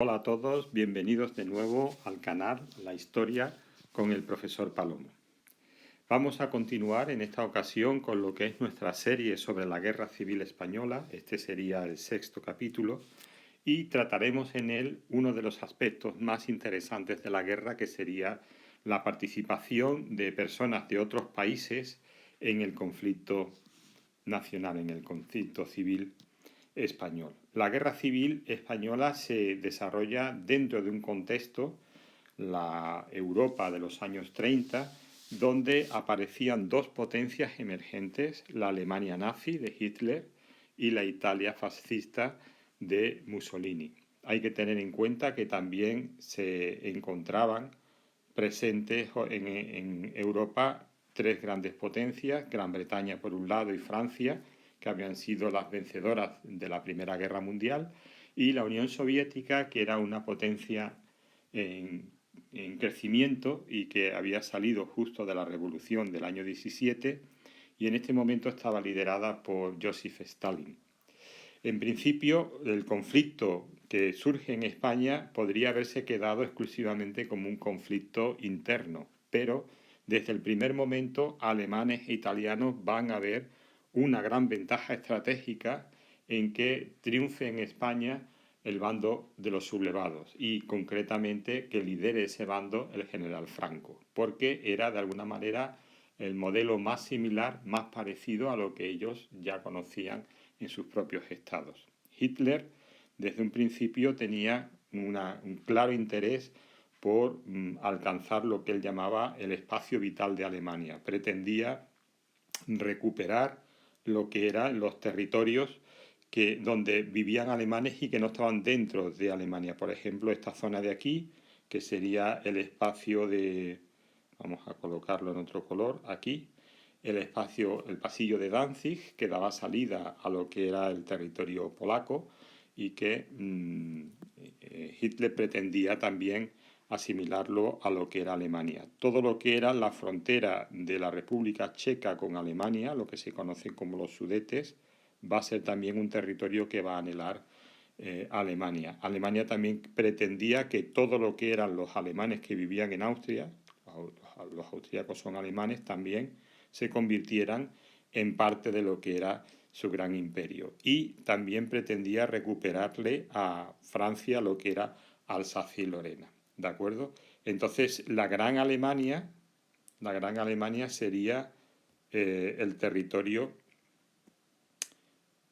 Hola a todos, bienvenidos de nuevo al canal La Historia con el profesor Palomo. Vamos a continuar en esta ocasión con lo que es nuestra serie sobre la Guerra Civil Española. Este sería el 6º capítulo y trataremos en él uno de los aspectos más interesantes de la guerra, que sería la participación de personas de otros países en el conflicto nacional, en el conflicto civil español. La Guerra Civil Española se desarrolla dentro de un contexto, la Europa de los años 30, donde aparecían dos potencias emergentes, la Alemania nazi de Hitler y la Italia fascista de Mussolini. Hay que tener en cuenta que también se encontraban presentes en Europa tres grandes potencias, Gran Bretaña por un lado y Francia, que habían sido las vencedoras de la Primera Guerra Mundial, y la Unión Soviética, que era una potencia en crecimiento y que había salido justo de la Revolución del año 17 y en este momento estaba liderada por Joseph Stalin. En principio, el conflicto que surge en España podría haberse quedado exclusivamente como un conflicto interno, pero desde el primer momento alemanes e italianos van a ver una gran ventaja estratégica en que triunfe en España el bando de los sublevados y concretamente que lidere ese bando el general Franco, porque era de alguna manera el modelo más similar, más parecido a lo que ellos ya conocían en sus propios estados. Hitler desde un principio tenía un claro interés por alcanzar lo que él llamaba el espacio vital de Alemania. Pretendía recuperar lo que eran los territorios donde vivían alemanes y que no estaban dentro de Alemania. Por ejemplo, esta zona de aquí, que sería el espacio de, vamos a colocarlo en otro color, aquí, el pasillo de Danzig, que daba salida a lo que era el territorio polaco y que Hitler pretendía también asimilarlo a lo que era Alemania. Todo lo que era la frontera de la República Checa con Alemania, lo que se conoce como los Sudetes, va a ser también un territorio que va a anhelar Alemania. Alemania también pretendía que todo lo que eran los alemanes que vivían en Austria, los austríacos son alemanes también, se convirtieran en parte de lo que era su gran imperio. Y también pretendía recuperarle a Francia lo que era Alsacia y Lorena. ¿De acuerdo? Entonces, la Gran Alemania sería el territorio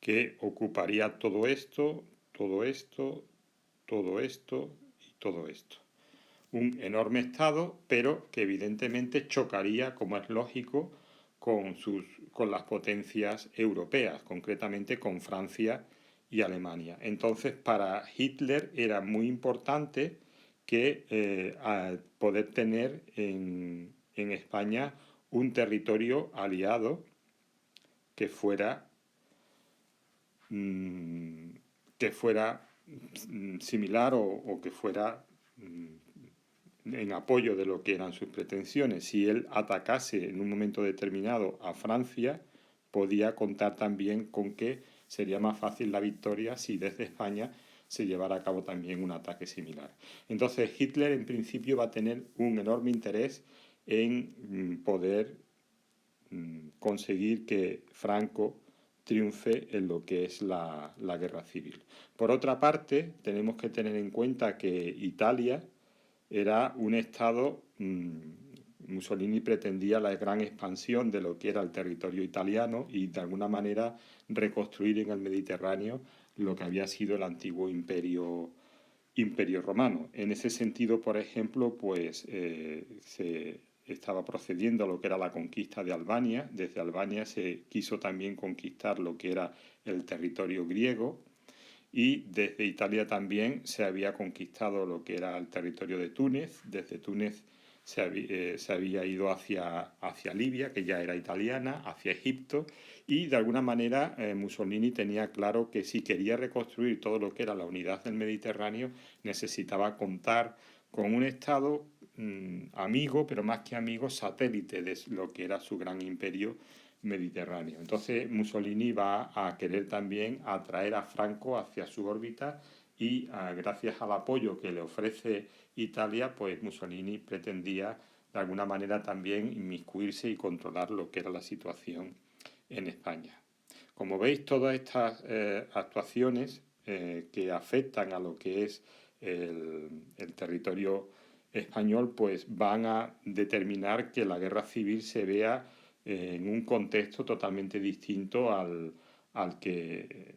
que ocuparía todo esto, todo esto, todo esto y todo esto. Un enorme estado, pero que evidentemente chocaría, como es lógico, con las potencias europeas, concretamente con Francia y Alemania. Entonces, para Hitler era muy importante que poder tener en España un territorio aliado que fuera similar o que fuera en apoyo de lo que eran sus pretensiones. Si él atacase en un momento determinado a Francia, podía contar también con que sería más fácil la victoria si desde España se llevara a cabo también un ataque similar. Entonces Hitler en principio va a tener un enorme interés en poder conseguir que Franco triunfe en lo que es la guerra civil. Por otra parte, tenemos que tener en cuenta que Italia era un estado, Mussolini pretendía la gran expansión de lo que era el territorio italiano y de alguna manera reconstruir en el Mediterráneo lo que había sido el antiguo imperio romano. En ese sentido, por ejemplo, pues se estaba procediendo a lo que era la conquista de Albania. Desde Albania se quiso también conquistar lo que era el territorio griego y desde Italia también se había conquistado lo que era el territorio de Túnez. Desde Túnez se había ido hacia Libia, que ya era italiana, hacia Egipto, y de alguna manera Mussolini tenía claro que si quería reconstruir todo lo que era la unidad del Mediterráneo, necesitaba contar con un Estado amigo, pero más que amigo, satélite de lo que era su gran imperio mediterráneo. Entonces Mussolini va a querer también atraer a Franco hacia su órbita y gracias al apoyo que le ofrece Italia, pues Mussolini pretendía de alguna manera también inmiscuirse y controlar lo que era la situación en España. Como veis, todas estas actuaciones que afectan a lo que es el territorio español, pues van a determinar que la guerra civil se vea en un contexto totalmente distinto al que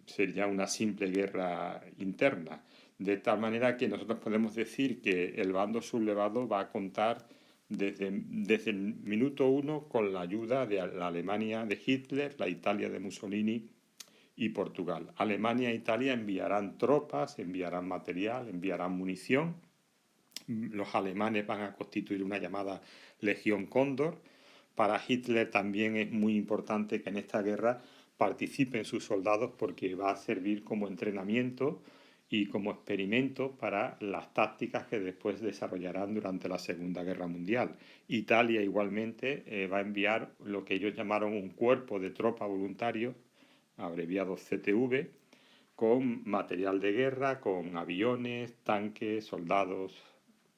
sería una simple guerra interna. De tal manera que nosotros podemos decir que el bando sublevado va a contar desde el minuto uno con la ayuda de la Alemania de Hitler, la Italia de Mussolini y Portugal. Alemania e Italia enviarán tropas, enviarán material, enviarán munición. Los alemanes van a constituir una llamada Legión Cóndor. Para Hitler también es muy importante que en esta guerra participen sus soldados porque va a servir como entrenamiento y como experimento para las tácticas que después desarrollarán durante la Segunda Guerra Mundial. Italia igualmente va a enviar lo que ellos llamaron un cuerpo de tropas voluntarios, abreviado CTV, con material de guerra, con aviones, tanques, soldados,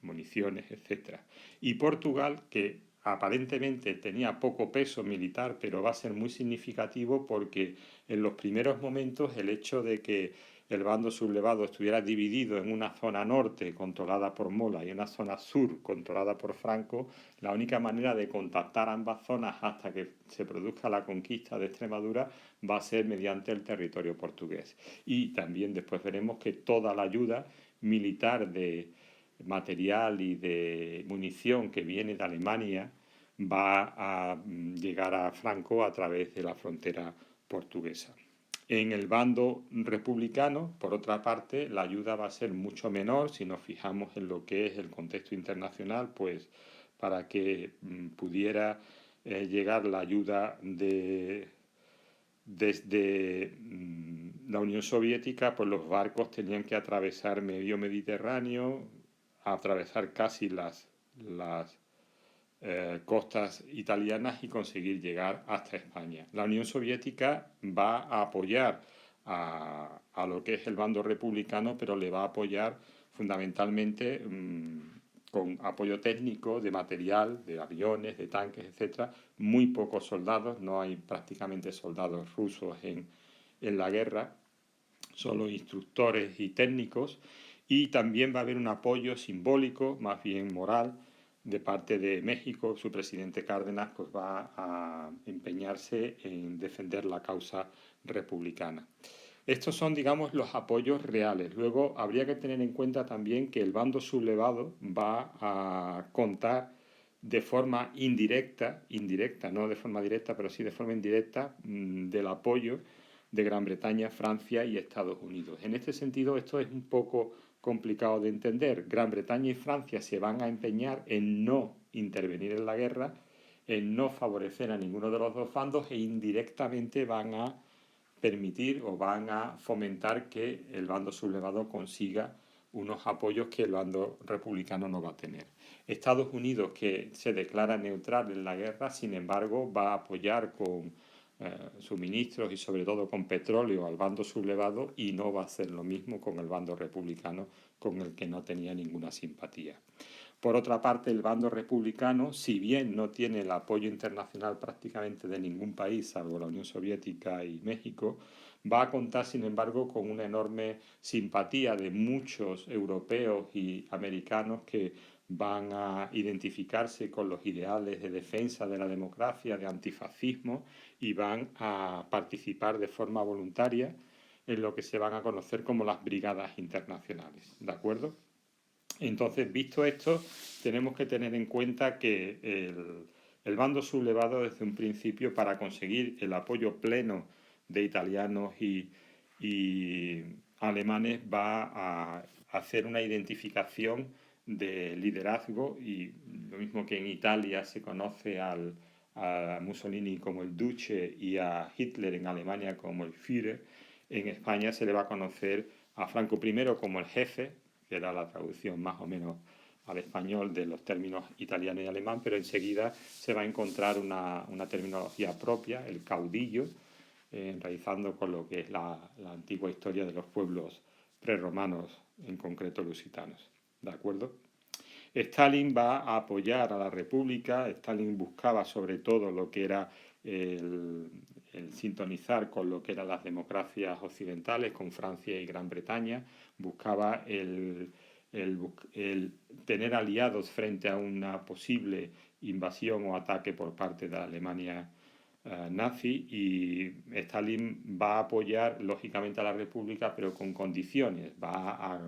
municiones, etc. Y Portugal, que aparentemente tenía poco peso militar, pero va a ser muy significativo porque en los primeros momentos el hecho de que el bando sublevado estuviera dividido en una zona norte controlada por Mola y una zona sur controlada por Franco, la única manera de contactar ambas zonas hasta que se produzca la conquista de Extremadura va a ser mediante el territorio portugués. Y también después veremos que toda la ayuda militar de material y de munición que viene de Alemania va a llegar a Franco a través de la frontera portuguesa. En el bando republicano, por otra parte, la ayuda va a ser mucho menor si nos fijamos en lo que es el contexto internacional, pues para que pudiera llegar la ayuda desde la Unión Soviética, pues los barcos tenían que atravesar medio Mediterráneo, atravesar casi las costas italianas y conseguir llegar hasta España. La Unión Soviética va a apoyar a lo que es el bando republicano, pero le va a apoyar fundamentalmente con apoyo técnico, de material, de aviones, de tanques, etc. Muy pocos soldados, no hay prácticamente soldados rusos en la guerra, solo instructores y técnicos, y también va a haber un apoyo simbólico, más bien moral, de parte de México. Su presidente Cárdenas pues va a empeñarse en defender la causa republicana. Estos son, digamos, los apoyos reales. Luego habría que tener en cuenta también que el bando sublevado va a contar de forma indirecta, no de forma directa, pero sí de forma indirecta, del apoyo de Gran Bretaña, Francia y Estados Unidos. En este sentido, esto es un poco complicado de entender. Gran Bretaña y Francia se van a empeñar en no intervenir en la guerra, en no favorecer a ninguno de los dos bandos e indirectamente van a permitir o van a fomentar que el bando sublevado consiga unos apoyos que el bando republicano no va a tener. Estados Unidos, que se declara neutral en la guerra, sin embargo, va a apoyar con suministros y sobre todo con petróleo al bando sublevado y no va a hacer lo mismo con el bando republicano, con el que no tenía ninguna simpatía. Por otra parte, el bando republicano, si bien no tiene el apoyo internacional prácticamente de ningún país, salvo la Unión Soviética y México, va a contar, sin embargo, con una enorme simpatía de muchos europeos y americanos que van a identificarse con los ideales de defensa de la democracia, de antifascismo, y van a participar de forma voluntaria en lo que se van a conocer como las brigadas internacionales. ¿De acuerdo? Entonces, visto esto, tenemos que tener en cuenta que el bando sublevado desde un principio, para conseguir el apoyo pleno de italianos y alemanes, va a hacer una identificación de liderazgo, y lo mismo que en Italia se conoce a Mussolini como el Duce y a Hitler en Alemania como el Führer, en España se le va a conocer a Franco I como el jefe, que era la traducción más o menos al español de los términos italiano y alemán, pero enseguida se va a encontrar una terminología propia, el caudillo, enraizando con lo que es la antigua historia de los pueblos prerromanos, en concreto lusitanos. ¿De acuerdo? Stalin va a apoyar a la República. Stalin buscaba sobre todo lo que era el sintonizar con lo que eran las democracias occidentales, con Francia y Gran Bretaña. Buscaba el tener aliados frente a una posible invasión o ataque por parte de la Alemania nazi, y Stalin va a apoyar lógicamente a la República, pero con condiciones. Va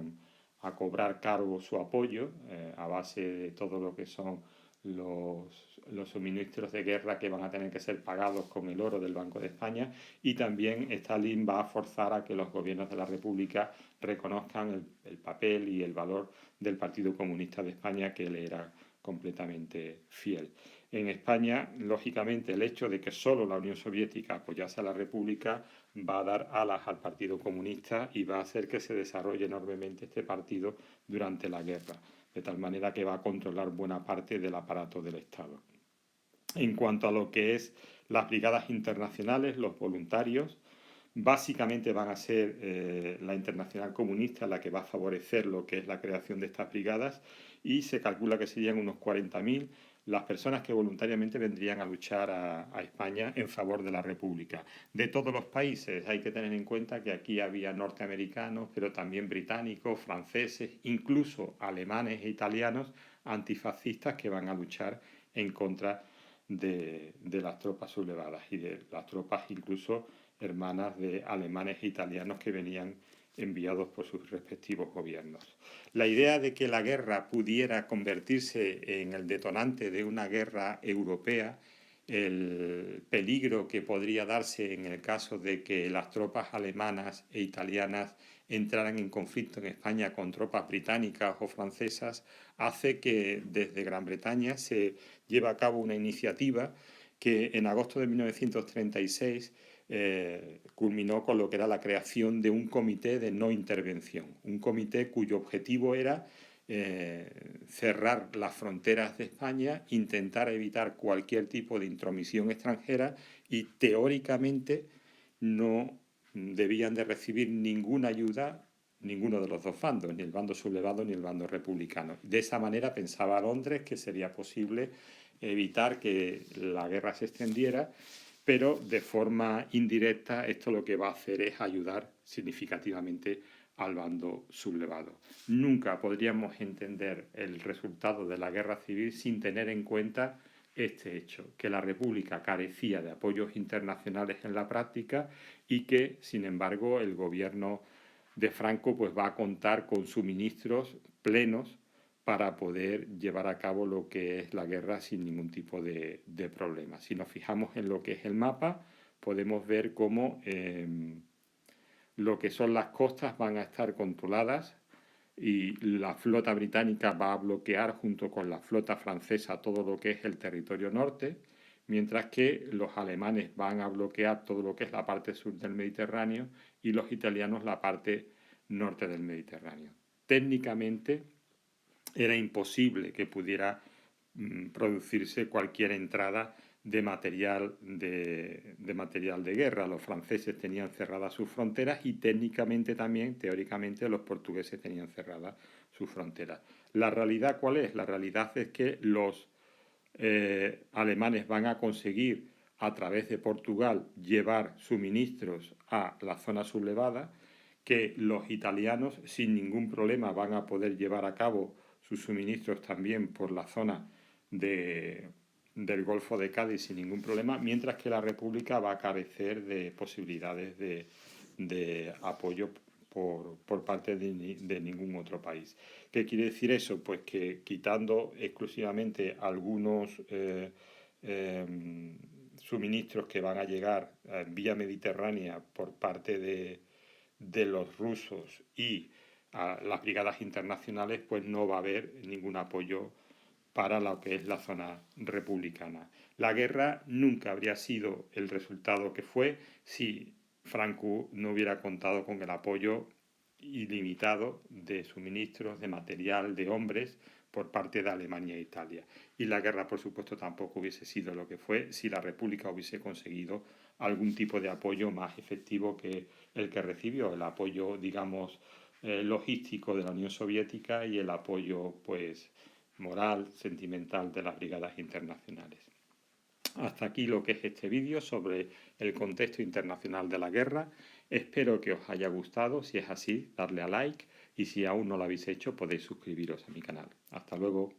a cobrar caro su apoyo a base de todo lo que son los suministros de guerra que van a tener que ser pagados con el oro del Banco de España, y también Stalin va a forzar a que los gobiernos de la República reconozcan el papel y el valor del Partido Comunista de España, que le era completamente fiel. En España, lógicamente, el hecho de que solo la Unión Soviética apoyase a la República va a dar alas al Partido Comunista y va a hacer que se desarrolle enormemente este partido durante la guerra, de tal manera que va a controlar buena parte del aparato del Estado. En cuanto a lo que es las brigadas internacionales, los voluntarios, básicamente van a ser la Internacional Comunista la que va a favorecer lo que es la creación de estas brigadas, y se calcula que serían unos 40.000 las personas que voluntariamente vendrían a luchar a España en favor de la República. De todos los países, hay que tener en cuenta que aquí había norteamericanos, pero también británicos, franceses, incluso alemanes e italianos antifascistas que van a luchar en contra de las tropas sublevadas y de las tropas incluso hermanas de alemanes e italianos que venían enviados por sus respectivos gobiernos. La idea de que la guerra pudiera convertirse en el detonante de una guerra europea, el peligro que podría darse en el caso de que las tropas alemanas e italianas entraran en conflicto en España con tropas británicas o francesas, hace que desde Gran Bretaña se lleve a cabo una iniciativa que en agosto de 1936 culminó con lo que era la creación de un comité de no intervención, un comité cuyo objetivo era cerrar las fronteras de España, intentar evitar cualquier tipo de intromisión extranjera, y teóricamente no debían de recibir ninguna ayuda ninguno de los dos bandos, ni el bando sublevado ni el bando republicano. De esa manera pensaba Londres que sería posible evitar que la guerra se extendiera, pero de forma indirecta esto lo que va a hacer es ayudar significativamente al bando sublevado. Nunca podríamos entender el resultado de la guerra civil sin tener en cuenta este hecho, que la República carecía de apoyos internacionales en la práctica y que, sin embargo, el gobierno de Franco pues va a contar con suministros plenos para poder llevar a cabo lo que es la guerra sin ningún tipo de problema. Si nos fijamos en lo que es el mapa, podemos ver cómo lo que son las costas van a estar controladas y la flota británica va a bloquear junto con la flota francesa todo lo que es el territorio norte, mientras que los alemanes van a bloquear todo lo que es la parte sur del Mediterráneo y los italianos la parte norte del Mediterráneo. Técnicamente era imposible que pudiera producirse cualquier entrada de material de guerra. Los franceses tenían cerradas sus fronteras y técnicamente también, teóricamente, los portugueses tenían cerradas sus fronteras. ¿La realidad cuál es? La realidad es que los alemanes van a conseguir a través de Portugal llevar suministros a la zona sublevada, que los italianos sin ningún problema van a poder llevar a cabo sus suministros también por la zona del Golfo de Cádiz sin ningún problema, mientras que la República va a carecer de posibilidades de apoyo por parte de ningún otro país. ¿Qué quiere decir eso? Pues que quitando exclusivamente algunos suministros que van a llegar vía mediterránea por parte de los rusos y a las brigadas internacionales, pues no va a haber ningún apoyo para lo que es la zona republicana. La guerra nunca habría sido el resultado que fue si Franco no hubiera contado con el apoyo ilimitado de suministros, de material, de hombres por parte de Alemania e Italia. Y la guerra, por supuesto, tampoco hubiese sido lo que fue si la República hubiese conseguido algún tipo de apoyo más efectivo que el que recibió, el apoyo, digamos, logístico de la Unión Soviética y el apoyo pues moral, sentimental de las brigadas internacionales. Hasta aquí lo que es este vídeo sobre el contexto internacional de la guerra. Espero que os haya gustado. Si es así, darle a like y si aún no lo habéis hecho podéis suscribiros a mi canal. Hasta luego.